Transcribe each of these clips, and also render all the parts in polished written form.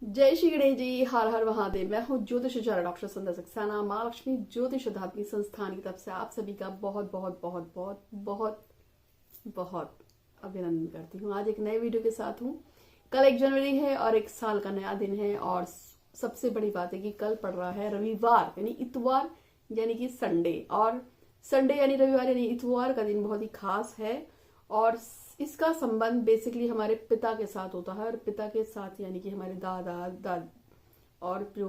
जय श्री गणेश जी। हर हर महादेव। मैं हूँ ज्योतिष आचार्य डॉक्टर सुंदर सक्सेना। माँ लक्ष्मी ज्योतिष अध्यात्मी संस्थान की तरफ से आप सभी का बहुत बहुत बहुत बहुत बहुत बहुत अभिनंदन करती हूँ। आज एक नए वीडियो के साथ हूँ। कल 1 जनवरी है और एक साल का नया दिन है। और सबसे बड़ी बात है कि कल पड़ रहा है रविवार यानी इतवार यानी कि संडे। और संडे यानी रविवार यानी इतवार का दिन बहुत ही खास है। और इसका संबंध बेसिकली हमारे पिता के साथ होता है। और पिता के साथ यानी कि हमारे दादा दादी और जो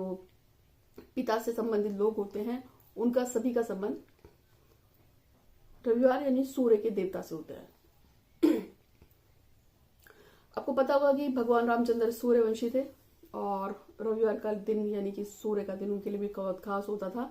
पिता से संबंधित लोग होते हैं उनका सभी का संबंध रविवार यानी सूर्य के देवता से होता है। आपको पता होगा कि भगवान रामचंद्र सूर्यवंशी थे और रविवार का दिन यानी कि सूर्य का दिन उनके लिए भी बहुत खास होता था।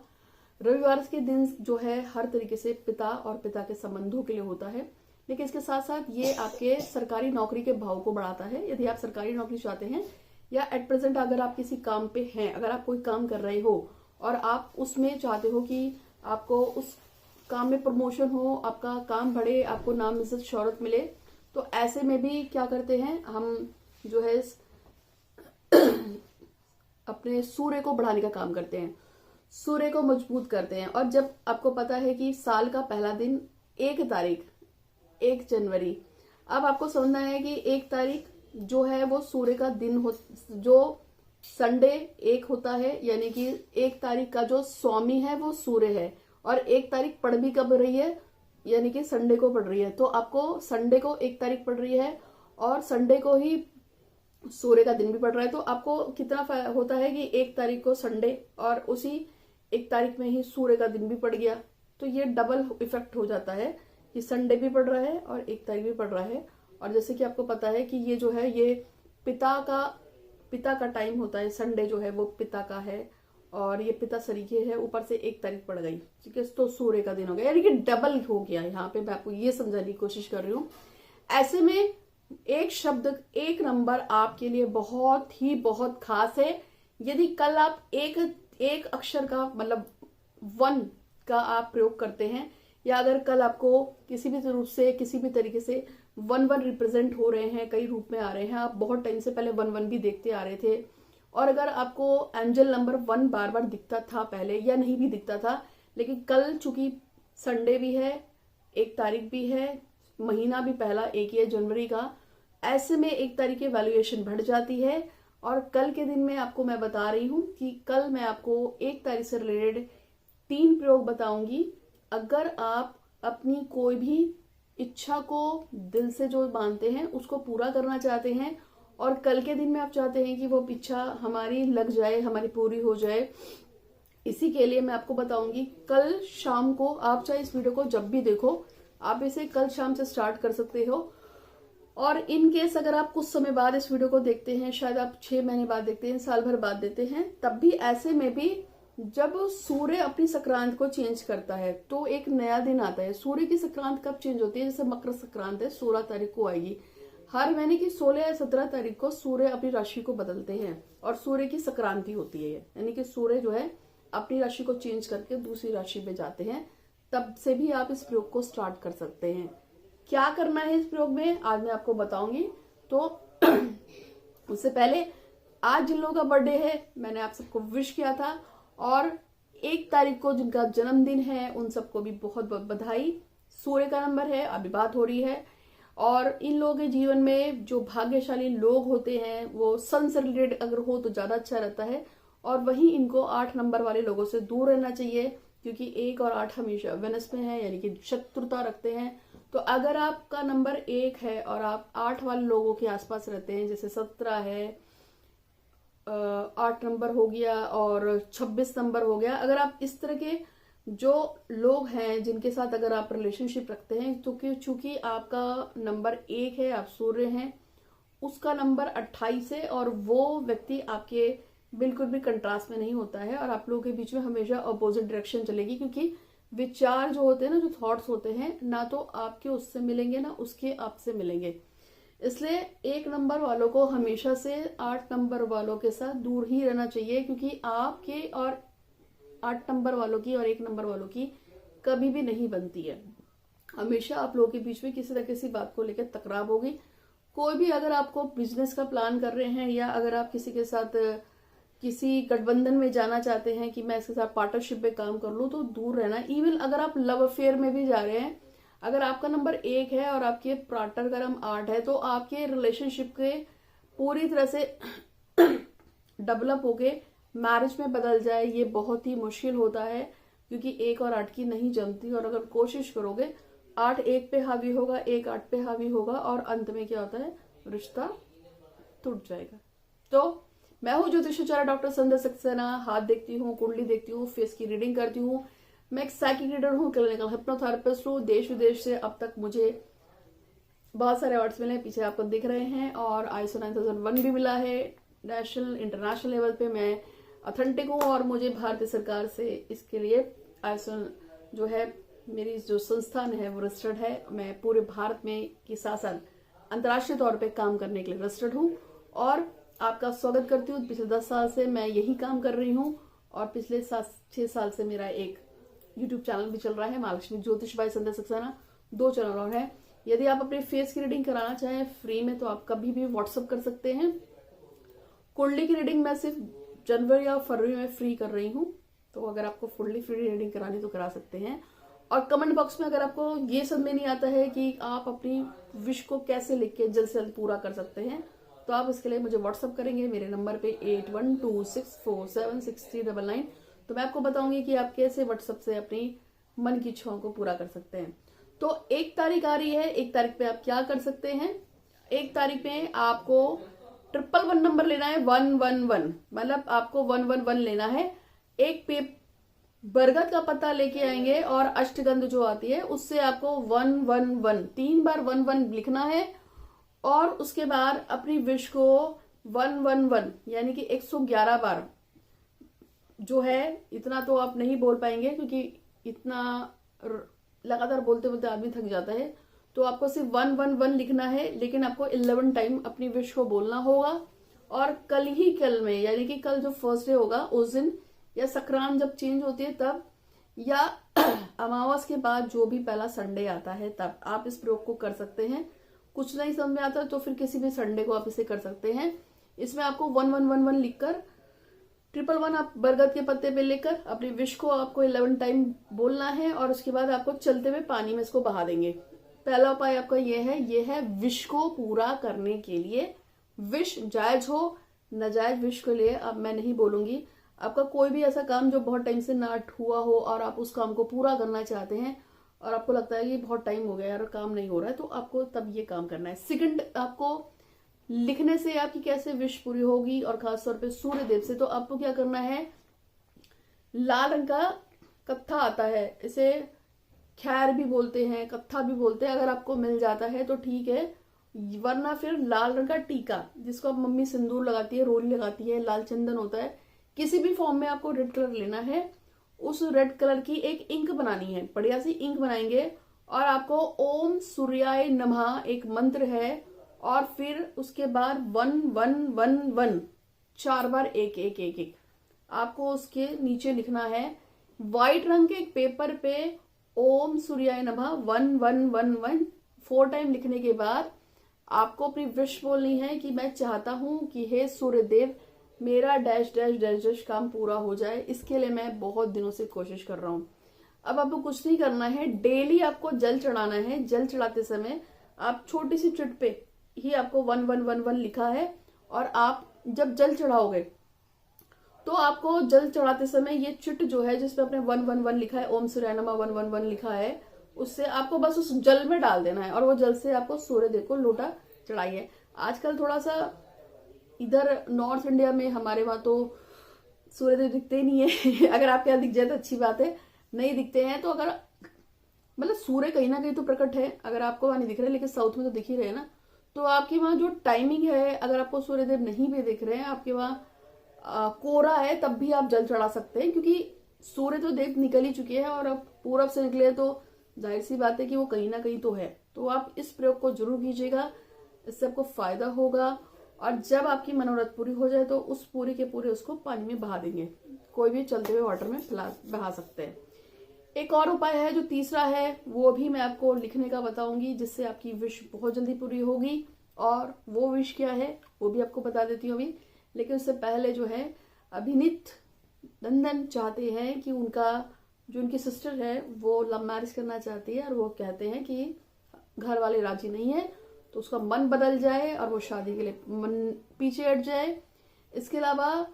रविवार के दिन जो है हर तरीके से पिता और पिता के संबंधों के लिए होता है। लेकिन इसके साथ साथ ये आपके सरकारी नौकरी के भाव को बढ़ाता है। यदि आप सरकारी नौकरी चाहते हैं या एट प्रेजेंट अगर आप किसी काम पे हैं, अगर आप कोई काम कर रहे हो और आप उसमें चाहते हो कि आपको उस काम में प्रमोशन हो, आपका काम बढ़े, आपको नाम इज्जत शौहरत मिले, तो ऐसे में भी क्या करते हैं हम जो है अपने सूर्य को बढ़ाने का काम करते हैं, सूर्य को मजबूत करते हैं। और जब आपको पता है कि साल का पहला दिन 1 जनवरी, अब आपको समझना है कि 1 तारीख जो है वो सूर्य का दिन हो, जो संडे 1 होता है यानी कि 1 तारीख का जो स्वामी है वो सूर्य है। और 1 तारीख पड़ भी कब रही है यानी कि संडे को पड़ रही है। तो आपको संडे को 1 तारीख पड़ रही है और संडे को ही सूर्य का दिन भी पड़ रहा है। तो आपको कितना होता है कि 1 तारीख को संडे और उसी 1 तारीख में ही सूर्य का दिन भी पड़ गया। तो ये डबल इफेक्ट हो जाता है कि संडे भी पड़ रहा है और 1 तारीख भी पड़ रहा है। और जैसे कि आपको पता है कि ये जो है ये पिता का टाइम होता है। संडे जो है वो पिता का है और ये पिता सरीखे है, ऊपर से 1 तारीख पड़ गई, ठीक है, तो सूर्य का दिन हो गया यानी कि डबल हो गया। यहाँ पे मैं आपको ये समझाने की कोशिश कर रही हूँ। ऐसे में एक शब्द, एक नंबर आपके लिए बहुत खास है। यदि कल आप एक अक्षर का मतलब 1 का आप प्रयोग करते हैं, या अगर कल आपको किसी भी रूप से किसी भी तरीके से 1 रिप्रेजेंट हो रहे हैं, कई रूप में आ रहे हैं, आप बहुत टाइम से पहले 1 भी देखते आ रहे थे, और अगर आपको एंजल नंबर 1 बार बार दिखता था पहले या नहीं भी दिखता था, लेकिन कल चूंकि संडे भी है, 1 तारीख भी है, महीना भी पहला 1 जनवरी का, ऐसे में 1 तारीख की वैल्यूएशन बढ़ जाती है। और कल के दिन में आपको मैं बता रही हूं कि कल मैं आपको 1 तारीख से रिलेटेड 3 प्रयोग बताऊंगी। अगर आप अपनी कोई भी इच्छा को दिल से जो मानते हैं उसको पूरा करना चाहते हैं और कल के दिन में आप चाहते हैं कि वो इच्छा हमारी लग जाए, हमारी पूरी हो जाए, इसी के लिए मैं आपको बताऊंगी। कल शाम को आप चाहे इस वीडियो को जब भी देखो, आप इसे कल शाम से स्टार्ट कर सकते हो। और इन केस अगर आप कुछ समय बाद इस वीडियो को देखते हैं, शायद आप 6 महीने बाद देखते हैं, साल भर बाद देते हैं, तब भी ऐसे में भी जब सूर्य अपनी संक्रांत को चेंज करता है तो एक नया दिन आता है। सूर्य की संक्रांत कब चेंज होती है? जैसे मकर संक्रांत है, 16 तारीख को आएगी। हर महीने की 16 या 17 तारीख को सूर्य अपनी राशि को बदलते हैं और सूर्य की संक्रांति होती है, यानी कि सूर्य जो है अपनी राशि को चेंज करके दूसरी राशि में जाते हैं। तब से भी आप इस प्रयोग को स्टार्ट कर सकते हैं। क्या करना है इस प्रयोग में आज मैं आपको बताऊंगी। तो उससे पहले आज जिन लोगों का बर्थडे है मैंने आप सबको विश किया था, और 1 तारीख को जिनका जन्मदिन है उन सबको भी बहुत बहुत बधाई। सूर्य का नंबर है, अभी बात हो रही है। और इन लोगों के जीवन में जो भाग्यशाली लोग होते हैं वो सन से रिलेटेड अगर हो तो ज्यादा अच्छा रहता है। और वहीं इनको 8 नंबर वाले लोगों से दूर रहना चाहिए, क्योंकि 1 और 8 हमेशा वेनस में है यानी कि शत्रुता रखते हैं। तो अगर आपका नंबर 1 है और आप 8 वाले लोगों के आसपास रहते हैं, जैसे 17 है, 8 नंबर हो गया और 26 नंबर हो गया, अगर आप इस तरह के जो लोग हैं जिनके साथ अगर आप रिलेशनशिप रखते हैं, तो चूंकि आपका नंबर 1 है, आप सूर्य हैं, उसका नंबर 28 है और वो व्यक्ति आपके बिल्कुल भी कंट्रास्ट में नहीं होता है और आप लोगों के बीच में हमेशा अपोजिट डायरेक्शन चलेगी, क्योंकि विचार जो होते हैं ना, जो थॉट्स होते हैं, ना तो आपके उससे मिलेंगे ना उसके आपसे मिलेंगे। इसलिए 1 नंबर वालों को हमेशा से 8 नंबर वालों के साथ दूर ही रहना चाहिए, क्योंकि आपके और 8 नंबर वालों की और 1 नंबर वालों की कभी भी नहीं बनती है। हमेशा आप लोगों के बीच में किसी न किसी बात को लेकर तकरार होगी, कोई भी अगर आपको बिजनेस का प्लान कर रहे हैं या अगर आप किसी के साथ किसी गठबंधन में जाना चाहते हैं कि मैं इसके साथ पार्टनरशिप में काम कर लूं, तो दूर रहना। इवन अगर आप लव अफेयर में भी जा रहे हैं, अगर आपका नंबर 1 है और आपके पार्टनर का नंबर 8 है, तो आपके रिलेशनशिप के पूरी तरह से डेवलप होके मैरिज में बदल जाए, ये बहुत ही मुश्किल होता है, क्योंकि 1 और 8 की नहीं जमती। और अगर कोशिश करोगे 8 1 पे हावी होगा, 1 8 पे हावी होगा, और अंत में क्या होता है, रिश्ता टूट जाएगा। तो मैं हूँ ज्योतिषाचार्य डॉक्टर संध्या सक्सेना। हाथ देखती हूँ, कुंडली देखती हूँ, फेस की रीडिंग करती हूँ। मैं एक साइकिक रीडर हूँ, क्लिनिकल हिप्नोथेरेपिस्ट हूँ। देश विदेश से अब तक मुझे बहुत सारे अवार्ड्स मिले हैं, पीछे आपको दिख रहे हैं, और ISO 9001 भी मिला है। नेशनल इंटरनेशनल लेवल पे मैं ऑथेंटिक हूँ, और मुझे भारतीय सरकार से इसके लिए ISO जो है, मेरी जो संस्थान है वो रजिस्टर्ड है। मैं पूरे भारत में के साथ साथ अंतर्राष्ट्रीय तौर पे काम करने के लिए रजिस्टर्ड हूँ, और आपका स्वागत करती हूँ। पिछले 10 साल से मैं यही काम कर रही हूँ, और पिछले 6 साल से मेरा एक YouTube चैनल भी चल रहा है, महालक्ष्मी ज्योतिष बाय संध्या सक्सेना। 2 चैनल और है। यदि आप अपने फेस की रीडिंग कराना चाहें फ्री में, तो आप कभी भी व्हाट्सअप कर सकते हैं। कुंडली की रीडिंग मैं सिर्फ जनवरी या फरवरी में फ्री कर रही हूँ, तो अगर आपको फुल्ली फ्री रीडिंग करानी तो करा सकते हैं। और कमेंट बॉक्स में अगर आपको ये समझ में नहीं आता है कि आप अपनी विश को कैसे लिख के जल्द से जल्द पूरा कर सकते हैं, तो आप इसके लिए मुझे व्हाट्सअप करेंगे मेरे नंबर पे 8126476399। तो मैं आपको बताऊंगी कि आप कैसे व्हाट्सएप से अपनी मन की इच्छाओं को पूरा कर सकते हैं। तो 1 तारीख आ रही है, 1 तारीख पे आप क्या कर सकते हैं। 1 तारीख पे आपको 111 नंबर लेना है, 111, मतलब आपको 111 लेना है। एक पे बरगद का पत्ता लेके आएंगे, और अष्टगंध जो आती है उससे आपको 111 3 बार 11 लिखना है, और उसके बाद अपनी विश को 111 यानी कि 111 बार जो है, इतना तो आप नहीं बोल पाएंगे क्योंकि इतना लगातार बोलते बोलते आदमी थक जाता है, तो आपको सिर्फ 111 लिखना है, लेकिन आपको 11 टाइम अपनी विश को बोलना होगा। और कल ही कल में, यानी कि कल जो फर्स्ट डे होगा उस दिन, या संक्रांत जब चेंज होती है तब, या अमावस के बाद जो भी पहला संडे आता है तब आप इस प्रयोग को कर सकते हैं। कुछ नहीं समझ में आता तो फिर किसी भी संडे को आप इसे कर सकते हैं। इसमें आपको 1111 लिखकर 111 आप बरगद के पत्ते पे लेकर अपनी विश को आपको 11 टाइम बोलना है, और उसके बाद आपको चलते हुए पानी में इसको बहा देंगे। पहला उपाय आपका ये है विश को पूरा करने के लिए। विश जायज हो, नाजायज विश के लिए अब मैं नहीं बोलूंगी। आपका कोई भी ऐसा काम जो बहुत टाइम से ना हुआ हो और आप उस काम को पूरा करना चाहते हैं, और आपको लगता है कि बहुत टाइम हो गया यार काम नहीं हो रहा है, तो आपको तब ये काम करना है। सेकंड, आपको लिखने से आपकी कैसे विश पूरी होगी, और खासतौर पे सूर्य देव से, तो आपको क्या करना है, लाल रंग का कत्था आता है, इसे खैर भी बोलते हैं, कत्था भी बोलते हैं, अगर आपको मिल जाता है तो ठीक है, वरना फिर लाल रंग का टीका, जिसको अब मम्मी सिंदूर लगाती है, रोली लगाती है, लाल चंदन होता है, किसी भी फॉर्म में आपको रेड कलर लेना है। उस रेड कलर की एक इंक बनानी है, बढ़िया सी इंक बनाएंगे, और आपको ओम सूर्याय नमः एक मंत्र है, और फिर उसके बाद 1111 4 बार 1 1 1 1 आपको उसके नीचे लिखना है। व्हाइट रंग के एक पेपर पे ओम सूर्याय नमः 1111 4 टाइम लिखने के बाद आपको अपनी विश बोलनी है कि मैं चाहता हूं कि हे सूर्य देव, मेरा डैश डैश डैश डैश काम पूरा हो जाए, इसके लिए मैं बहुत दिनों से कोशिश कर रहा हूं। अब आपको कुछ नहीं करना है, डेली आपको जल चढ़ाना है। जल चढ़ाते समय आप छोटी सी चिट पे ही आपको 1111 लिखा है, और आप जब जल चढ़ाओगे तो आपको जल चढ़ाते समय ये चिट जो है जिसपे आपने 111 लिखा है, ओम सूर्याय नमः 111 लिखा है, उससे आपको बस उस जल में डाल देना है, और वो जल से आपको सूर्य देव को लोटा चढ़ाइए। आजकल थोड़ा सा इधर नॉर्थ इंडिया में हमारे वहां तो सूर्यदेव दिखते ही नहीं है अगर आपके यहाँ दिख जाए तो अच्छी बात है, नहीं दिखते हैं तो अगर मतलब सूर्य कहीं ना कहीं तो प्रकट है, अगर आपको वहां नहीं दिख रहे, लेकिन साउथ में तो दिख ही रहे ना, तो आपके वहां जो टाइमिंग है, अगर आपको सूर्यदेव नहीं भी दिख रहे हैं, आपके वहां कोहरा है, तब भी आप जल चढ़ा सकते हैं, क्योंकि सूर्य तो देव निकल ही चुके हैं, और अब पूरब से निकले तो जाहिर सी बात है कि वो कहीं ना कहीं तो है। तो आप इस प्रयोग को जरूर कीजिएगा, इससे आपको फायदा होगा। और जब आपकी मनोरथ पूरी हो जाए तो उस पूरी के पूरे उसको पानी में बहा देंगे, कोई भी चलते हुए वाटर में बहा सकते हैं। एक और उपाय है जो तीसरा है, वो भी मैं आपको लिखने का बताऊंगी, जिससे आपकी विश बहुत जल्दी पूरी होगी। और वो विश क्या है वो भी आपको बता देती हूँ अभी। लेकिन उससे पहले जो है अभिनीत नंदन चाहते हैं कि उनका जो उनकी सिस्टर है वो लव मैरिज करना चाहती है और वो कहते हैं कि घर वाले राजी नहीं है, तो उसका मन बदल जाए और वो शादी के लिए मन पीछे हट जाए। इसके अलावा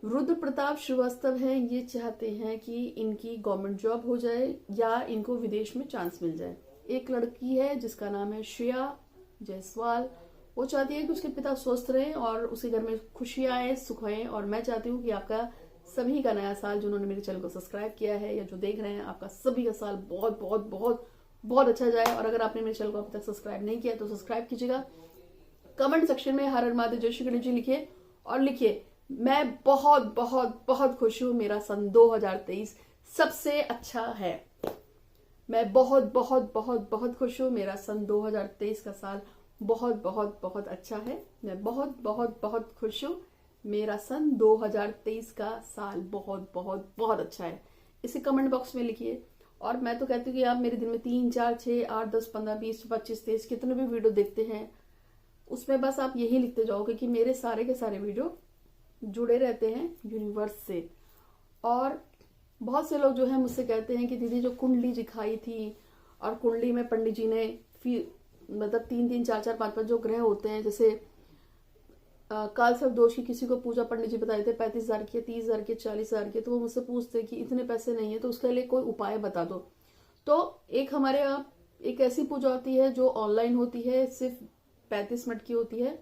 रुद्र प्रताप श्रीवास्तव हैं, ये चाहते हैं कि इनकी गवर्नमेंट जॉब हो जाए या इनको विदेश में चांस मिल जाए। एक लड़की है जिसका नाम है श्रेया जायसवाल, वो चाहती है कि उसके पिता स्वस्थ रहें और उसके घर में खुशियां आए, सुख आए। और मैं चाहती हूँ कि आपका सभी का नया साल, जिन्होंने मेरे चैनल को सब्सक्राइब किया है या जो देख रहे हैं, आपका सभी का साल बहुत बहुत बहुत बहुत अच्छा जाए। और अगर आपने मेरे चैनल को अभी तक सब्सक्राइब नहीं किया तो सब्सक्राइब कीजिएगा। कमेंट सेक्शन में हर हर महादेव जय श्री गणेश जी लिखिए और लिखिए मैं बहुत बहुत बहुत खुश हूं, मेरा सन 2023 सबसे अच्छा है। मैं बहुत बहुत बहुत बहुत खुश हूं, मेरा सन 2023 का साल बहुत बहुत बहुत अच्छा है। मैं बहुत बहुत बहुत खुश हूं, मेरा सन 2023 का साल बहुत बहुत बहुत अच्छा है। इसे कमेंट बॉक्स में लिखिए। और मैं तो कहती हूँ कि आप मेरे दिन में 3, 4, 6, 8, 10, 15, 20, 25, 23 कितने भी वीडियो देखते हैं, उसमें बस आप यही लिखते जाओगे कि मेरे सारे के सारे वीडियो जुड़े रहते हैं यूनिवर्स से। और बहुत से लोग जो है मुझसे कहते हैं कि दीदी जो कुंडली दिखाई थी और कुंडली में पंडित जी ने मतलब 3, 3, 4, 4, 5, 5 जो ग्रह होते हैं, जैसे काल सर्प दोष की किसी को पूजा पंडित जी बताए थे 35,000 की, 30,000 की, 40,000 की, तो वो मुझसे पूछते कि इतने पैसे नहीं है तो उसके लिए कोई उपाय बता दो। तो एक हमारे यहाँ एक ऐसी पूजा होती है जो ऑनलाइन होती है, सिर्फ 35 मिनट की होती है।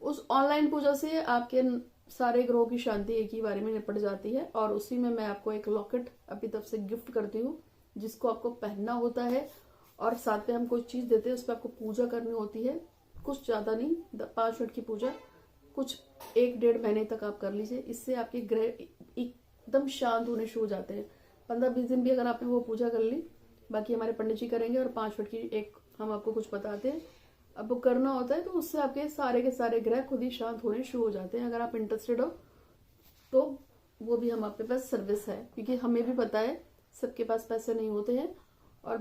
उस ऑनलाइन पूजा से आपके सारे ग्रहों की शांति एक ही बारे में निपट जाती है। और उसी में मैं आपको एक लॉकेट अभी तब से गिफ्ट करती हूँ, जिसको आपको पहनना होता है और साथ में हम कोई चीज देते हैं, उस पर आपको पूजा करनी होती है। कुछ ज्यादा नहीं, 5 मिनट की पूजा, कुछ 1-1.5 महीने तक आप कर लीजिए। इससे आपके ग्रह एकदम शांत होने शुरू हो जाते हैं। 15-20 दिन भी अगर आपने वो पूजा कर ली, बाकी हमारे पंडित जी करेंगे और 5 मिनट की एक हम आपको कुछ बताते हैं, अब वो करना होता है। तो उससे आपके सारे के सारे ग्रह खुद ही शांत होने शुरू हो जाते हैं। अगर आप इंटरेस्टेड हो तो वो भी हम आपके पास सर्विस है, क्योंकि हमें भी पता है सबके पास पैसे नहीं होते हैं। और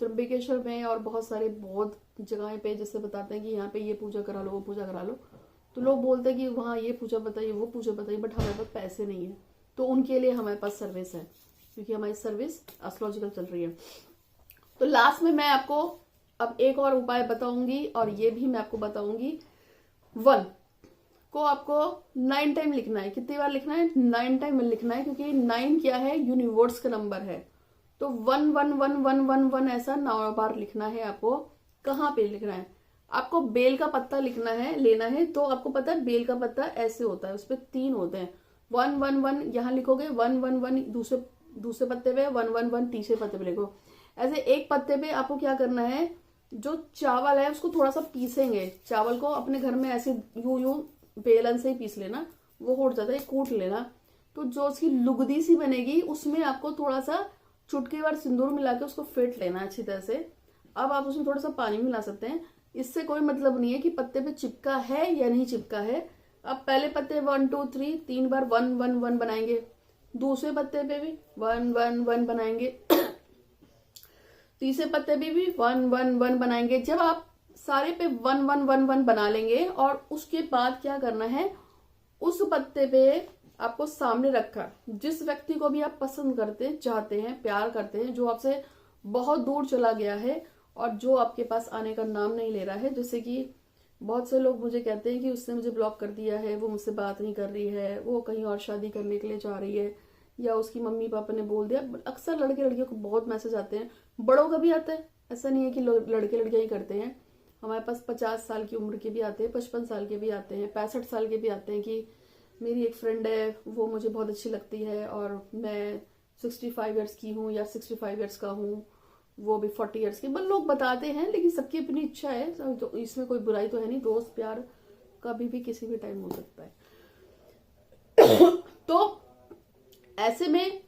त्र्यंबकेश्वर में और बहुत सारे बहुत जगह पे जैसे बताते हैं कि यहाँ पे ये पूजा करा लो, वो पूजा करा लो, तो लोग बोलते हैं कि वहाँ ये पूजा बताइए, वो पूजा बताइए, बट हमारे पास पैसे नहीं है। तो उनके लिए हमारे पास सर्विस है, क्योंकि हमारी सर्विस एस्ट्रोलॉजिकल चल रही है। तो लास्ट में मैं आपको अब एक और उपाय बताऊंगी, और ये भी मैं आपको बताऊंगी 1 को आपको 9 टाइम लिखना है। कितनी बार लिखना है? 9 टाइम लिखना है, क्योंकि 9 क्या है? यूनिवर्स का नंबर है। तो 1 1 1 1 1 1 ऐसा 9 बार लिखना है आपको। कहाँ पे लिखना है? आपको बेल का पत्ता लिखना है, लेना है। तो आपको पता है बेल का पत्ता ऐसे होता है, उस पर 3 होते हैं। 1 1 1 यहाँ लिखोगे, 1 1 1 दूसरे पत्ते पे, 1 1 1 तीसरे पत्ते पे लिखो। ऐसे एक पत्ते पे आपको क्या करना है, जो चावल है उसको थोड़ा सा पीसेंगे। चावल को अपने घर में ऐसे यूं बेलन से ही पीस लेना, वो हो जाता है, कूट लेना। तो जो उसकी लुगदी सी बनेगी उसमें आपको थोड़ा सा चुटकी भर सिंदूर मिला के उसको फेंट लेना अच्छी तरह से। अब आप उसमें थोड़ा सा पानी मिला सकते हैं। इससे कोई मतलब नहीं है कि पत्ते पे चिपका है या नहीं चिपका है। अब पहले पत्ते 1 2 3 3 बार 1 1 1 बनाएंगे, दूसरे पत्ते पे भी 1 1 1 बनाएंगे, तीसरे पत्ते पे भी 1 1 1 बनाएंगे। जब आप सारे पे 1 1 1 1 बना लेंगे, और उसके बाद क्या करना है, उस पत्ते पे आपको सामने रखा जिस व्यक्ति को भी आप पसंद करते चाहते हैं, प्यार करते हैं, जो आपसे बहुत दूर चला गया है और जो आपके पास आने का नाम नहीं ले रहा है। जैसे कि बहुत से लोग मुझे कहते हैं कि उसने मुझे ब्लॉक कर दिया है, वो मुझसे बात नहीं कर रही है, वो कहीं और शादी करने के लिए जा रही है, या उसकी मम्मी पापा ने बोल दिया। अक्सर लड़के लड़कियों को बहुत मैसेज आते हैं, बड़ों का भी आता है, ऐसा नहीं है कि लड़के लड़कियां ही करते हैं। हमारे पास 50 साल की उम्र के भी आते हैं, 55 साल के भी आते हैं, 65 साल के भी आते हैं कि मेरी एक फ्रेंड है, वो मुझे बहुत अच्छी लगती है और मैं 65 ईयर्स की हूँ या 65 ईयर्स का हूँ, वो भी 40 ईयर्स के। लोग बताते हैं, लेकिन सबकी अपनी इच्छा है, तो इसमें कोई बुराई तो है नहीं। दोस्त प्यार कभी भी किसी भी टाइम हो सकता है। तो ऐसे में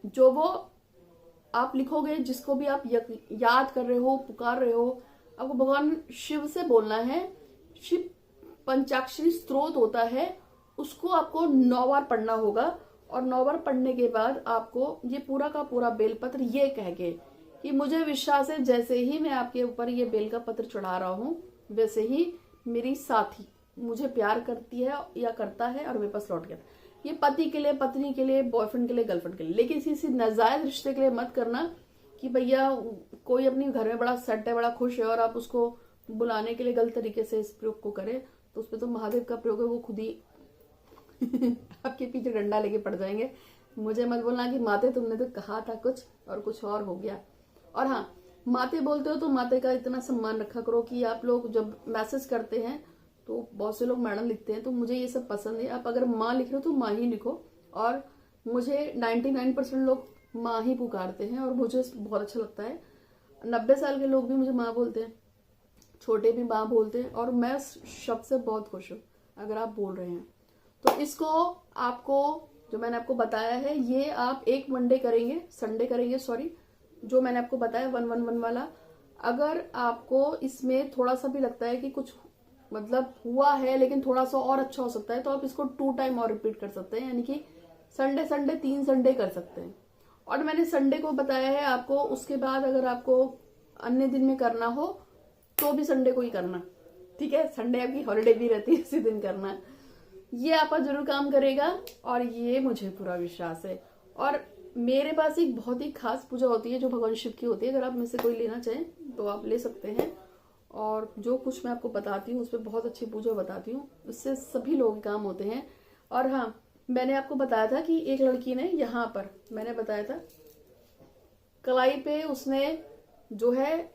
जो वो आप लिखोगे, जिसको भी आप याद कर रहे हो, पुकार रहे हो, आपको भगवान शिव से बोलना है। शिव पंचाक्षरी स्त्रोत होता है, उसको आपको 9 बार पढ़ना होगा। और 9 बार पढ़ने के बाद आपको ये पूरा का पूरा बेलपत्र ये कह के कि मुझे विश्वास है जैसे ही मैं आपके ऊपर ये बेल का पत्र चढ़ा रहा हूं, वैसे ही मेरी साथी मुझे प्यार करती है या करता है और मेरे पास लौट गया। ये पति के लिए, पत्नी के लिए, बॉयफ्रेंड के लिए, गर्लफ्रेंड के लिए, लेकिन किसी नाजायज रिश्ते के लिए मत करना कि भैया कोई अपने घर में बड़ा सेट है, बड़ा खुश है और आप उसको बुलाने के लिए गलत तरीके से इस प्रयोग को करें, तो उसपे तो महादेव का प्रयोग है, वो खुद ही आपके पीछे डंडा लेके पड़ जाएंगे। मुझे मत बोलना कि माते तुमने तो कहा था कुछ और कुछ और हो गया। और हाँ, माते बोलते हो तो माते का इतना सम्मान रखा करो कि आप लोग जब मैसेज करते हैं तो बहुत से लोग मैडम लिखते हैं, तो मुझे ये सब पसंद है। आप अगर माँ लिख रहे हो तो माँ ही लिखो, और मुझे 99% लोग माँ ही पुकारते हैं और मुझे बहुत अच्छा लगता है। 90 साल के लोग भी मुझे माँ बोलते हैं, छोटे भी माँ बोलते हैं, और मैं उस शब्द से बहुत खुश हूँ अगर आप बोल रहे हैं। तो इसको आपको जो मैंने आपको बताया है, ये आप एक मंडे करेंगे, संडे करेंगे, सॉरी, जो मैंने आपको बताया 111 वाला। अगर आपको इसमें थोड़ा सा भी लगता है कि कुछ मतलब हुआ है लेकिन थोड़ा सा और अच्छा हो सकता है, तो आप इसको 2 टाइम और रिपीट कर सकते हैं, यानी कि संडे संडे 3 संडे कर सकते हैं। और मैंने संडे को बताया है आपको, उसके बाद अगर आपको अन्य दिन में करना हो तो भी संडे को ही करना, ठीक है। संडे आपकी हॉलिडे भी रहती है, इसी दिन करना। ये आपका जरूर काम करेगा और ये मुझे पूरा विश्वास है। और मेरे पास एक बहुत ही खास पूजा होती है जो भगवान शिव की होती है। अगर आप में से कोई लेना चाहें तो आप ले सकते हैं, और जो कुछ मैं आपको बताती हूँ उस पर बहुत अच्छी पूजा बताती हूँ, उससे सभी लोग काम होते हैं। और हाँ, मैंने आपको बताया था कि एक लड़की ने यहाँ पर, मैंने बताया था कलाई पे उसने जो है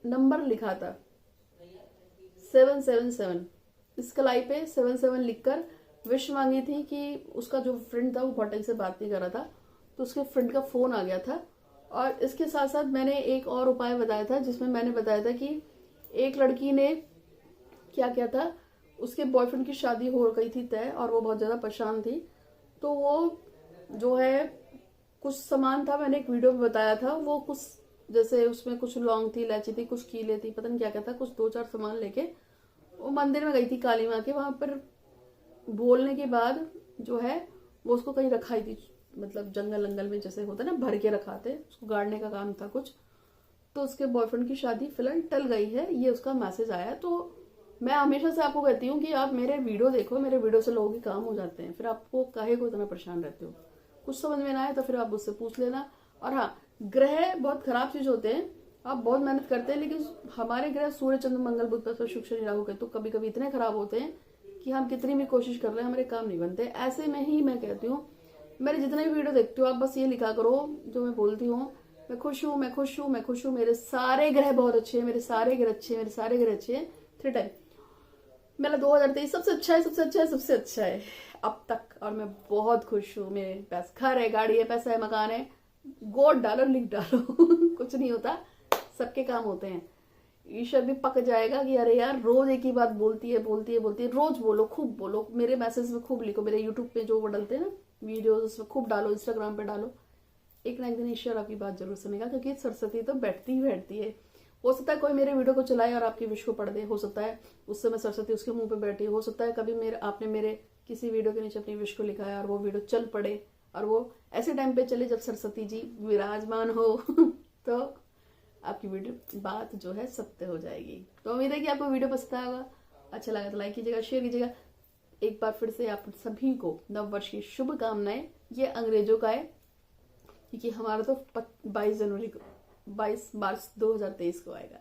नंबर लिखा था 777, इस कलाई पे 77 लिखकर विश मांगी थी कि उसका जो फ्रेंड था वो बहुत टाइम से बात नहीं कर रहा था, तो उसके फ्रेंड का फोन आ गया था। और इसके साथ साथ मैंने एक और उपाय बताया था, जिसमें मैंने बताया था कि एक लड़की ने क्या किया था, उसके बॉयफ्रेंड की शादी हो गई थी तय और वो बहुत ज्यादा परेशान थी, तो वो जो है कुछ सामान था, मैंने एक वीडियो में बताया था, वो कुछ जैसे उसमें कुछ लौंग थी, इलायची थी, कुछ कीले थी, पता नहीं क्या क्या था, कुछ 2-4 सामान लेके वो मंदिर में गई थी काली माँ के। वहां पर बोलने के बाद जो है वो उसको कहीं रखाई थी, मतलब जंगल जंगल में जैसे होता है ना, भर के रखाते, उसको गाड़ने का काम था कुछ। तो उसके बॉयफ्रेंड की शादी फिलहाल टल गई है, ये उसका मैसेज आया। तो मैं हमेशा से आपको कहती हूँ कि आप मेरे वीडियो देखो, मेरे वीडियो से लोगों के काम हो जाते हैं, फिर आपको काहे को इतना परेशान रहते हो। कुछ समझ में ना आए तो फिर आप मुझसे पूछ लेना। और हाँ, ग्रह बहुत खराब चीज होते हैं, आप बहुत मेहनत करते हैं, लेकिन हमारे ग्रह सूर्य, चंद्र, मंगल, बुध, बृहस्पति, शुक्र, शनि, राहु, केतु कभी कभी इतने खराब होते हैं कि हम कितनी भी कोशिश कर रहे हैं हमारे काम नहीं बनते। ऐसे में ही मैं कहती हूँ, मेरे जितने भी वीडियो देखते हो आप बस ये लिखा करो जो मैं बोलती हूँ, मैं खुश हूँ, मैं खुश हूँ, मैं खुश हूँ, मेरे सारे ग्रह बहुत अच्छे हैं, मेरे सारे ग्रह अच्छे हैं, मेरे सारे ग्रह अच्छे हैं, 3 टाइम। मेरा 2023 सबसे अच्छा है, सबसे अच्छा है, सबसे अच्छा है अब तक, और मैं बहुत खुश हूँ। मेरे पास घर है, गाड़ी है, पैसा है, मकान है, गोद डालो, लिख डालो कुछ नहीं होता, सबके काम होते हैं। ईश्वर भी पक जाएगा कि अरे यार रोज एक ही बात बोलती है, बोलती है, बोलती है। रोज बोलो, खूब बोलो, मेरे मैसेज में खूब लिखो, मेरे यूट्यूब पे जो वो डालते हैं ना वीडियोस, उसमें खूब डालो, इंस्टाग्राम पे डालो। एक ना एक दिन ईश्वर आपकी बात जरूर सुनेगा, क्योंकि सरस्वती तो बैठती ही बैठती है। हो सकता है कोई मेरे वीडियो को चलाए और आपकी विश को पढ़ दे, हो सकता है उस समय सरस्वती उसके मुंह पे बैठी, हो सकता है कभी आपने मेरे किसी वीडियो के नीचे अपनी विश को लिखा है और वो वीडियो चल पड़े, और वो ऐसे टाइम पे चले जब सरस्वती जी विराजमान हो तो आपकी वीडियो बात जो है सत्य हो जाएगी। तो उम्मीद है कि आपको वीडियो पसंद आएगा, अच्छा लगा तो लाइक कीजिएगा, शेयर कीजिएगा। एक बार फिर से आप सभी को नव वर्ष की शुभकामनाएं। ये अंग्रेजों का है, क्योंकि हमारा तो 22 मार्च 2023 को आएगा।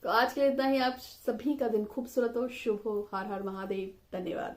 तो आज के लिए इतना ही। आप सभी का दिन खूबसूरत हो, शुभ हो। हर हर महादेव, धन्यवाद।